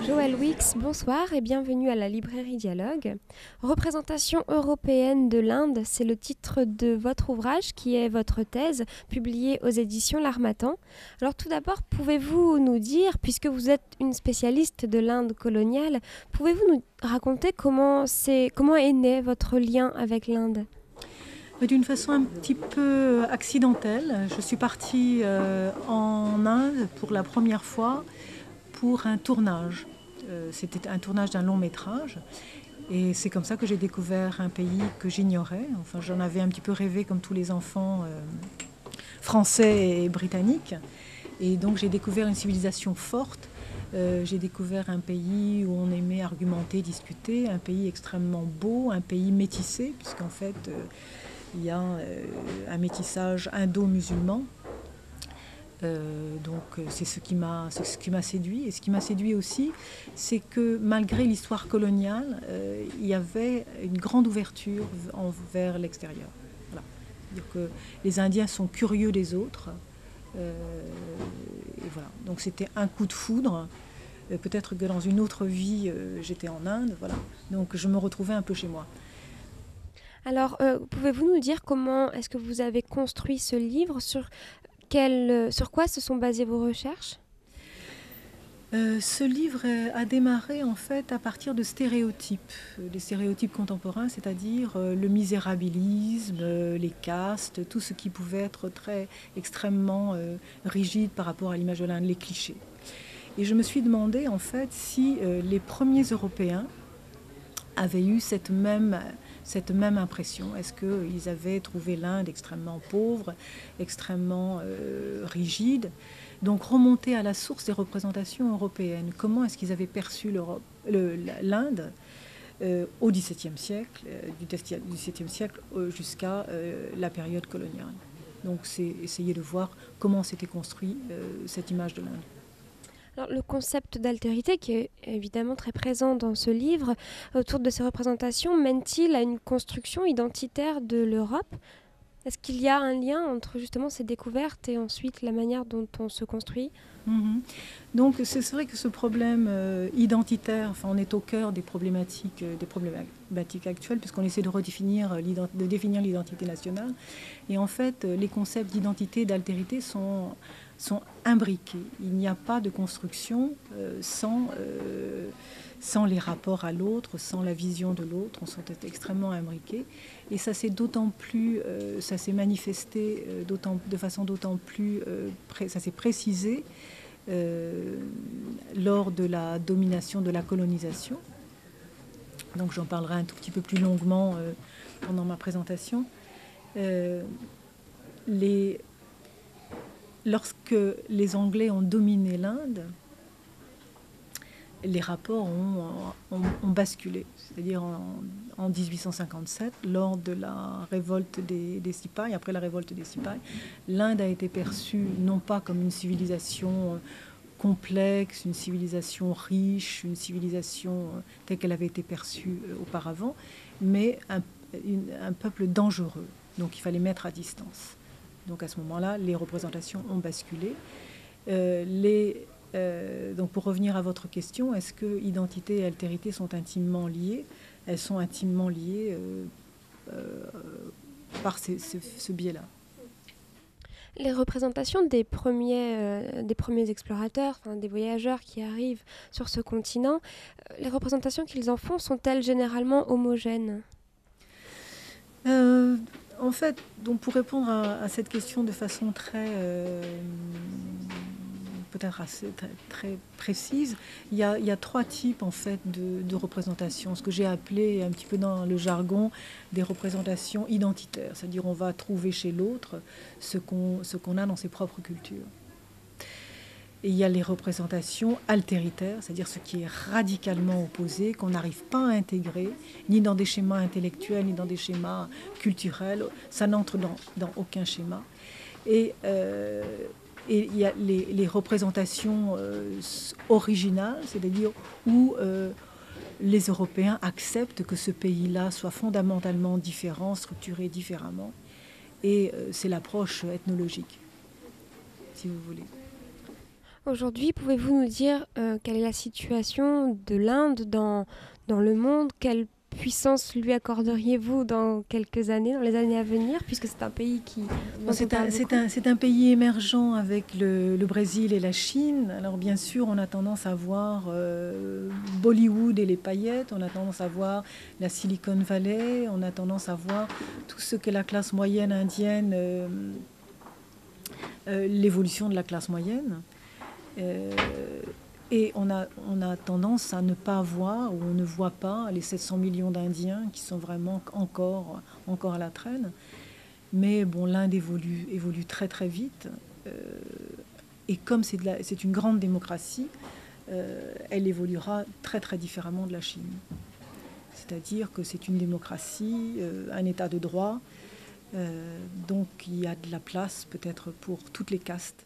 Joël Wicks, bonsoir et bienvenue à la librairie Dialogue. Représentation européenne de l'Inde, c'est le titre de votre ouvrage qui est votre thèse, publiée aux éditions L'Harmattan. Alors tout d'abord, pouvez-vous nous dire, puisque vous êtes une spécialiste de l'Inde coloniale, pouvez-vous nous raconter comment est né votre lien avec l'Inde ? D'une façon un petit peu accidentelle. Je suis partie en Inde pour la première fois pour un tournage. C'était un tournage d'un long métrage et c'est comme ça que j'ai découvert un pays que j'ignorais. Enfin, j'en avais un petit peu rêvé comme tous les enfants français et britanniques. Et donc j'ai découvert une civilisation forte. J'ai découvert un pays où on aimait argumenter, discuter, un pays extrêmement beau, un pays métissé, puisqu'en fait il y a un métissage indo-musulman. Donc c'est ce qui m'a séduit. Et ce qui m'a séduit aussi, c'est que malgré l'histoire coloniale, il y avait une grande ouverture vers l'extérieur. Voilà. C'est-à-dire que les Indiens sont curieux des autres. Et voilà. Donc c'était un coup de foudre. Peut-être que dans une autre vie, j'étais en Inde. Voilà. Donc je me retrouvais un peu chez moi. Alors, pouvez-vous nous dire comment est-ce que vous avez construit ce livre ? Sur quoi se sont basées vos recherches ? Ce livre a démarré en fait à partir de stéréotypes, des stéréotypes contemporains, c'est-à-dire le misérabilisme, les castes, tout ce qui pouvait être extrêmement rigide par rapport à l'image de l'Inde, les clichés. Et je me suis demandé en fait si les premiers Européens avaient eu cette même impression. Est-ce qu'ils avaient trouvé l'Inde extrêmement pauvre, extrêmement rigide ? Donc remonter à la source des représentations européennes. Comment est-ce qu'ils avaient perçu l'Inde au XVIIe siècle, du XVIIe siècle jusqu'à la période coloniale. Donc c'est essayer de voir comment s'était construit cette image de l'Inde. Alors, le concept d'altérité, qui est évidemment très présent dans ce livre, autour de ces représentations, mène-t-il à une construction identitaire de l'Europe ? Est-ce qu'il y a un lien entre justement ces découvertes et ensuite la manière dont on se construit ? Donc c'est vrai que ce problème identitaire, enfin, on est au cœur des problématiques actuelles, puisqu'on essaie de définir l'identité nationale. Et en fait, les concepts d'identité et d'altérité sont imbriqués. Il n'y a pas de construction sans les rapports à l'autre, sans la vision de l'autre. On sont extrêmement imbriqués. Et ça s'est d'autant plus, ça s'est manifesté de façon d'autant plus, ça s'est précisé lors de la domination, de la colonisation. Donc j'en parlerai un tout petit peu plus longuement pendant ma présentation. Lorsque les Anglais ont dominé l'Inde, les rapports ont basculé. C'est-à-dire en 1857, lors de la révolte des Sipais, après la révolte des Sipais, l'Inde a été perçue non pas comme une civilisation complexe, une civilisation riche, une civilisation telle qu'elle avait été perçue auparavant, mais un peuple dangereux. Donc il fallait mettre à distance. Donc à ce moment-là, les représentations ont basculé. Donc pour revenir à votre question, est-ce que identité et altérité sont intimement liées ? Elles sont intimement liées par ce biais-là. Les représentations des premiers explorateurs, des voyageurs qui arrivent sur ce continent, les représentations qu'ils en font sont-elles généralement homogènes ? En fait, donc pour répondre à cette question de façon peut-être assez très précise, il y a trois types en fait de représentations. Ce que j'ai appelé un petit peu dans le jargon des représentations identitaires, c'est-à-dire on va trouver chez l'autre ce qu'on a dans ses propres cultures. Et il y a les représentations altéritaires, c'est-à-dire ce qui est radicalement opposé, qu'on n'arrive pas à intégrer, ni dans des schémas intellectuels, ni dans des schémas culturels. Ça n'entre dans aucun schéma. Et il y a les représentations originales, c'est-à-dire où les Européens acceptent que ce pays-là soit fondamentalement différent, structuré différemment. Et c'est l'approche ethnologique, si vous voulez. Aujourd'hui, pouvez-vous nous dire quelle est la situation de l'Inde dans le monde? Quelle puissance lui accorderiez-vous dans quelques années, dans les années à venir, puisque c'est un pays dont on parle beaucoup? C'est un pays émergent avec le Brésil et la Chine. Alors bien sûr, on a tendance à voir Bollywood et les paillettes, on a tendance à voir la Silicon Valley, on a tendance à voir tout ce que la classe moyenne indienne, l'évolution de la classe moyenne. Et on a tendance à ne pas voir, ou on ne voit pas les 700 millions d'Indiens qui sont vraiment encore à la traîne. Mais bon, l'Inde évolue très très vite. Et comme c'est une grande démocratie, elle évoluera très très différemment de la Chine. C'est-à-dire que c'est une démocratie, un état de droit. Donc il y a de la place peut-être pour toutes les castes.